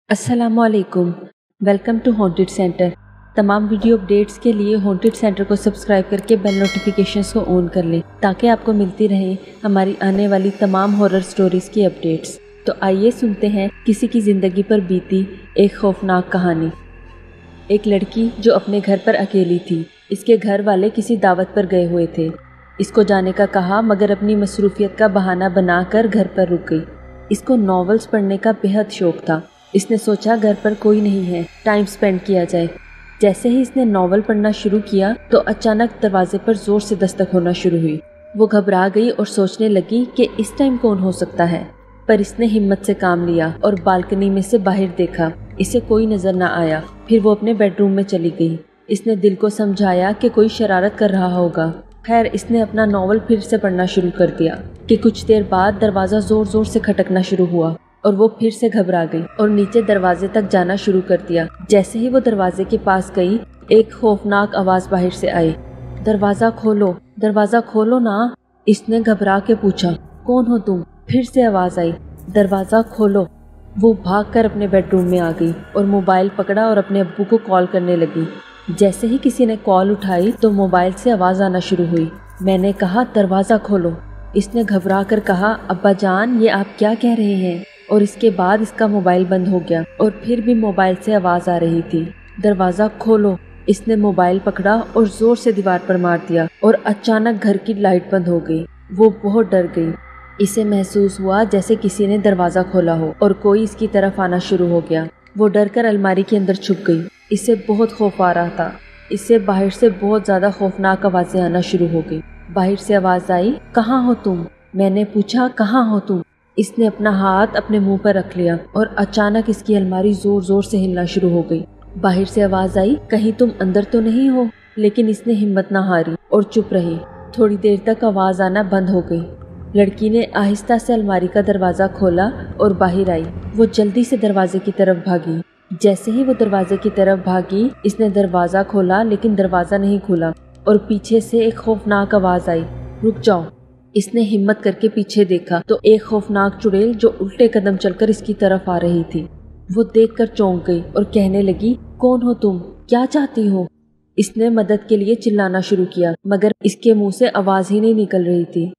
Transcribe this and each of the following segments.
अस्सलाम वालेकुम। Welcome to Haunted Center. तमाम वीडियो अपडेट्स के लिए हॉन्टेड सेंटर को सब्सक्राइब करके बेल नोटिफिकेशंस को ऑन कर लें ताकि आपको मिलती रहे हमारी आने वाली तमाम हॉरर स्टोरीज की अपडेट्स। तो आइए सुनते हैं किसी की ज़िंदगी पर बीती एक खौफनाक कहानी। एक लड़की जो अपने घर पर अकेली थी। इसके घर वाले किसी दावत पर गए हुए थे। इसको जाने का कहा मगर अपनी मसरूफियत का बहाना बनाकर घर पर रुक गई। इसको नॉवेल्स पढ़ने का बेहद शौक था। इसने सोचा घर पर कोई नहीं है, टाइम स्पेंड किया जाए। जैसे ही इसने नॉवल पढ़ना शुरू किया तो अचानक दरवाजे पर जोर से दस्तक होना शुरू हुई। वो घबरा गई और सोचने लगी कि इस टाइम कौन हो सकता है, पर इसने हिम्मत से काम लिया और बालकनी में से बाहर देखा। इसे कोई नजर न आया। फिर वो अपने बेडरूम में चली गई। इसने दिल को समझाया कि कोई शरारत कर रहा होगा। खैर, इसने अपना नॉवल फिर से पढ़ना शुरू कर दिया कि कुछ देर बाद दरवाज़ा जोर जोर से खटकना शुरू हुआ और वो फिर से घबरा गई और नीचे दरवाजे तक जाना शुरू कर दिया। जैसे ही वो दरवाजे के पास गई, एक खौफनाक आवाज बाहर से आई, दरवाजा खोलो ना। इसने घबरा के पूछा, कौन हो तुम? फिर से आवाज आई, दरवाजा खोलो। वो भागकर अपने बेडरूम में आ गई और मोबाइल पकड़ा और अपने अब्बू को कॉल करने लगी। जैसे ही किसी ने कॉल उठाई तो मोबाइल से आवाज आना शुरू हुई, मैंने कहा दरवाजा खोलो। इसने घबरा कर कहा, अब्बा जान, ये आप क्या कह रहे हैं? और इसके बाद इसका मोबाइल बंद हो गया और फिर भी मोबाइल से आवाज आ रही थी, दरवाजा खोलो। इसने मोबाइल पकड़ा और जोर से दीवार पर मार दिया और अचानक घर की लाइट बंद हो गई। वो बहुत डर गई। इसे महसूस हुआ जैसे किसी ने दरवाजा खोला हो और कोई इसकी तरफ आना शुरू हो गया। वो डर कर अलमारी के अंदर छुप गई। इसे बहुत खौफ आ रहा था। इससे बाहर से बहुत ज्यादा खौफनाक आवाजें आना शुरू हो गई। बाहर से आवाज आई, कहाँ हो तुम? मैंने पूछा, कहाँ हो तुम? इसने अपना हाथ अपने मुंह पर रख लिया और अचानक इसकी अलमारी जोर जोर से हिलना शुरू हो गई। बाहर से आवाज आई, कहीं तुम अंदर तो नहीं हो? लेकिन इसने हिम्मत ना हारी और चुप रही। थोड़ी देर तक आवाज आना बंद हो गई। लड़की ने आहिस्ता से अलमारी का दरवाजा खोला और बाहर आई। वो जल्दी से दरवाजे की तरफ भागी। जैसे ही वो दरवाजे की तरफ भागी, इसने दरवाजा खोला लेकिन दरवाजा नहीं खुला और पीछे से एक खौफनाक आवाज आई, रुक जाओ। इसने हिम्मत करके पीछे देखा तो एक खौफनाक चुड़ैल जो उल्टे कदम चलकर इसकी तरफ आ रही थी। वो देखकर चौंक गई और कहने लगी, कौन हो तुम? क्या चाहती हो? इसने मदद के लिए चिल्लाना शुरू किया मगर इसके मुंह से आवाज ही नहीं निकल रही थी।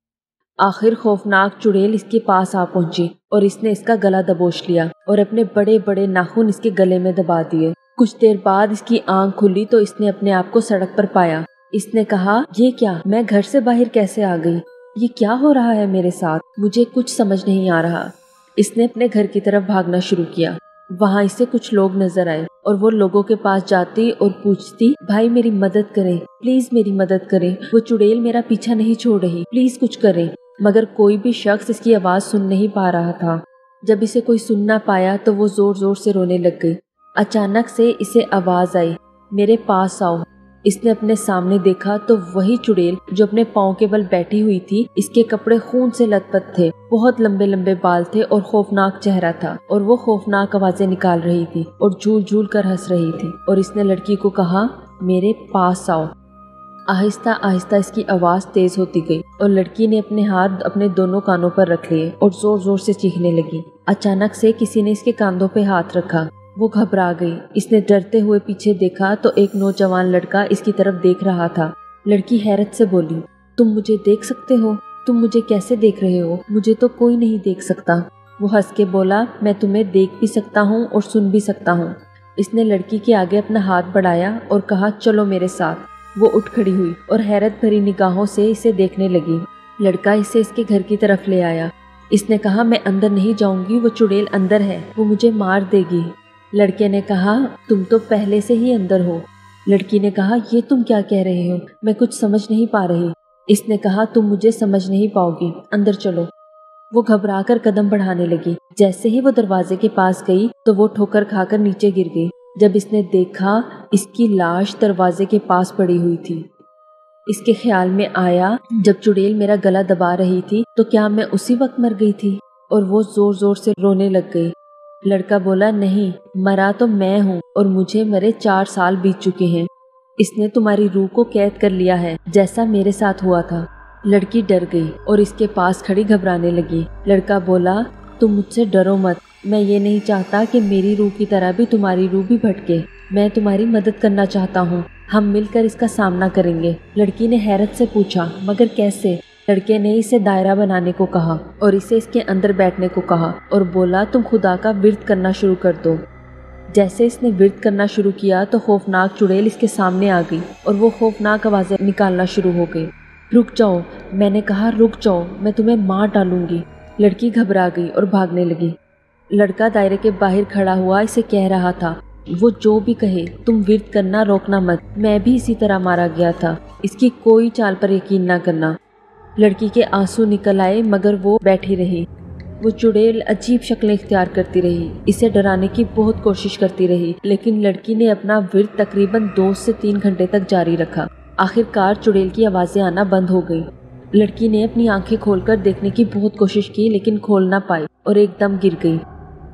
आखिर खौफनाक चुड़ैल इसके पास आ पहुंची और इसने इसका गला दबोच लिया और अपने बड़े बड़े नाखून इसके गले में दबा दिए। कुछ देर बाद इसकी आंख खुली तो इसने अपने आप को सड़क पर पाया। इसने कहा, ये क्या? मैं घर से बाहर कैसे आ गई? ये क्या हो रहा है मेरे साथ? मुझे कुछ समझ नहीं आ रहा। इसने अपने घर की तरफ भागना शुरू किया। वहाँ इसे कुछ लोग नजर आए और वो लोगों के पास जाती और पूछती, भाई मेरी मदद करें, प्लीज मेरी मदद करें। वो चुड़ैल मेरा पीछा नहीं छोड़ रही, प्लीज कुछ करें। मगर कोई भी शख्स इसकी आवाज सुन नहीं पा रहा था। जब इसे कोई सुन ना पाया तो वो जोर जोर से रोने लग गई। अचानक से इसे आवाज आई, मेरे पास आओ। इसने अपने सामने देखा तो वही चुड़ैल जो अपने पाँव के बल बैठी हुई थी, इसके कपड़े खून से लथपथ थे, बहुत लंबे लंबे बाल थे और खौफनाक चेहरा था और वो खौफनाक आवाजें निकाल रही थी और झूल झूल कर हंस रही थी। और इसने लड़की को कहा, मेरे पास आओ। आहिस्ता आहिस्ता इसकी आवाज तेज होती गई और लड़की ने अपने हाथ अपने दोनों कानों पर रख लिए और जोर जोर से चीखने लगी। अचानक से किसी ने इसके कांधों पे हाथ रखा। वो घबरा गई। इसने डरते हुए पीछे देखा तो एक नौजवान लड़का इसकी तरफ देख रहा था। लड़की हैरत से बोली, तुम मुझे देख सकते हो? तुम मुझे कैसे देख रहे हो? मुझे तो कोई नहीं देख सकता। वो हंस के बोला, मैं तुम्हें देख भी सकता हूँ और सुन भी सकता हूँ। इसने लड़की के आगे अपना हाथ बढ़ाया और कहा, चलो मेरे साथ। वो उठ खड़ी हुई और हैरत भरी निगाहों से इसे देखने लगी। लड़का इसे इसके घर की तरफ ले आया। इसने कहा, मैं अंदर नहीं जाऊंगी, वो चुड़ैल अंदर है, वो मुझे मार देगी। लड़के ने कहा, तुम तो पहले से ही अंदर हो। लड़की ने कहा, ये तुम क्या कह रहे हो? मैं कुछ समझ नहीं पा रही। इसने कहा, तुम मुझे समझ नहीं पाओगी, अंदर चलो। वो घबरा कर कदम बढ़ाने लगी। जैसे ही वो दरवाजे के पास गई तो वो ठोकर खाकर नीचे गिर गई। जब इसने देखा, इसकी लाश दरवाजे के पास पड़ी हुई थी। इसके ख्याल में आया, जब चुड़ैल मेरा गला दबा रही थी तो क्या मैं उसी वक्त मर गई थी? और वो जोर जोर से रोने लग गई। लड़का बोला, नहीं, मरा तो मैं हूँ और मुझे मरे 4 साल बीत चुके हैं। इसने तुम्हारी रूह को कैद कर लिया है, जैसा मेरे साथ हुआ था। लड़की डर गई और इसके पास खड़ी घबराने लगी। लड़का बोला, तुम मुझसे डरो मत, میں یہ نہیں چاہتا کہ میری روح کی طرح بھی تمہاری روح بھی بھٹکے۔ میں تمہاری مدد کرنا چاہتا ہوں، ہم مل کر اس کا سامنا کریں گے۔ لڑکی نے حیرت سے پوچھا، مگر کیسے؟ لڑکے نے اسے دائرہ بنانے کو کہا اور اسے اس کے اندر بیٹھنے کو کہا اور بولا تم خدا کا ورد کرنا شروع کر دو۔ جیسے اس نے ورد کرنا شروع کیا تو خوفناک چڑیل اس کے سامنے آ گئی اور وہ خوفناک آوازیں نکالنا شروع ہو گئی۔ رک جاؤ، میں نے کہا رک جاؤ، میں تمہیں مار ڈالوں گی۔ لڑکی گھبرا گئی اور بھاگنے لگی۔ لڑکا دائرے کے باہر کھڑا ہوا اسے کہہ رہا تھا، وہ جو بھی کہے تم ورد کرنا روکنا مت، میں بھی اسی طرح مارا گیا تھا، اس کی کوئی چال پر یقین نہ کرنا۔ لڑکی کے آنسو نکل آئے مگر وہ بیٹھی رہی۔ وہ چڑیل عجیب شکلیں اختیار کرتی رہی، اسے ڈرانے کی بہت کوشش کرتی رہی، لیکن لڑکی نے اپنا ورد تقریباً 2 سے 3 گھنٹے تک جاری رکھا۔ آخر کار چڑیل کی آوازیں آنا بند ہو گئی۔ لڑکی نے اپنی آنکھیں کھول کر دیکھنے کی بہت کوشش کی لیکن کھول نہ پائی اور ایک دم گر گئی۔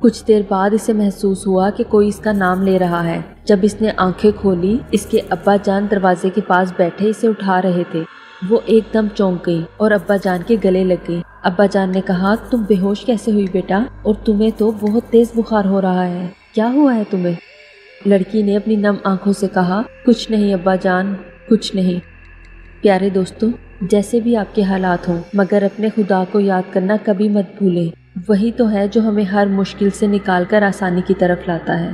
کچھ دیر بعد اسے محسوس ہوا کہ کوئی اس کا نام لے رہا ہے۔ جب اس نے آنکھیں کھولی، اس کے ابا جان دروازے کے پاس بیٹھے اسے اٹھا رہے تھے۔ وہ ایک دم چونک گئی اور ابا جان کے گلے لگ گئی۔ ابا جان نے کہا، تم بے ہوش کیسے ہوئی بیٹا؟ اور تمہیں تو بہت تیز بخار ہو رہا ہے، کیا ہوا ہے تمہیں؟ لڑکی نے اپنی نم آنکھوں سے کہا، کچھ نہیں ابا جان، کچھ نہیں۔ پیارے دوستو، جیسے بھی آپ کے حالات ہوں مگر اپنے خدا کو یاد کرنا کبھی مت بھولیں۔ وہی تو ہے جو ہمیں ہر مشکل سے نکال کر آسانی کی طرف لاتا ہے۔